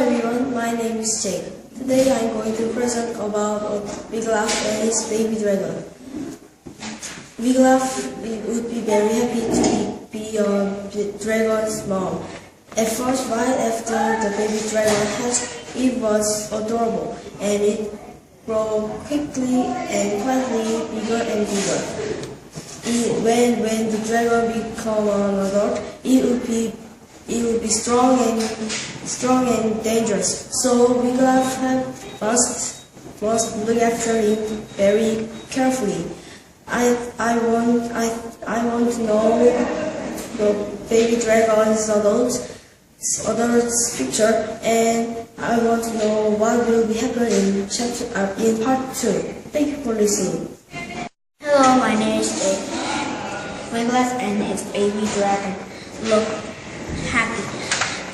everyone, my name is Jake. Today I'm going to present about Wiglaf and his baby dragon. Wiglaf would be very happy to be a dragon's mom. At first, right after the baby dragon hatched, it was adorable and it grew quickly and quietly bigger and bigger. When the dragon became an adult, it would be strong and dangerous. So Wiglaf must look after him very carefully. I want to know the baby dragon's adult's picture, and I want to know what will be happening in part 2. Thank you for listening. Hello, my name is Jake. Wiglaf and his baby dragon look happy.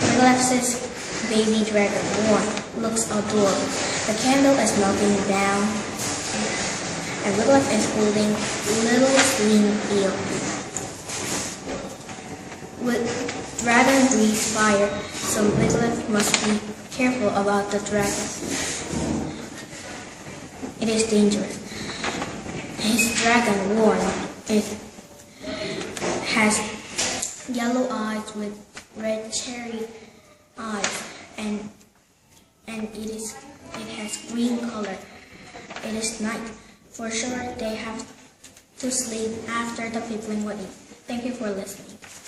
Wiglaf's baby dragon, Warren, looks adorable. The candle is melting down, and Wiglaf is holding little green eel. Dragon breathes fire, so Wiglaf must be careful about the dragon. It is dangerous. His dragon, Warren, has yellow eyes with red cherry eyes, and it has green color. It is night. For sure, they have to sleep after the people eat. Thank you for listening.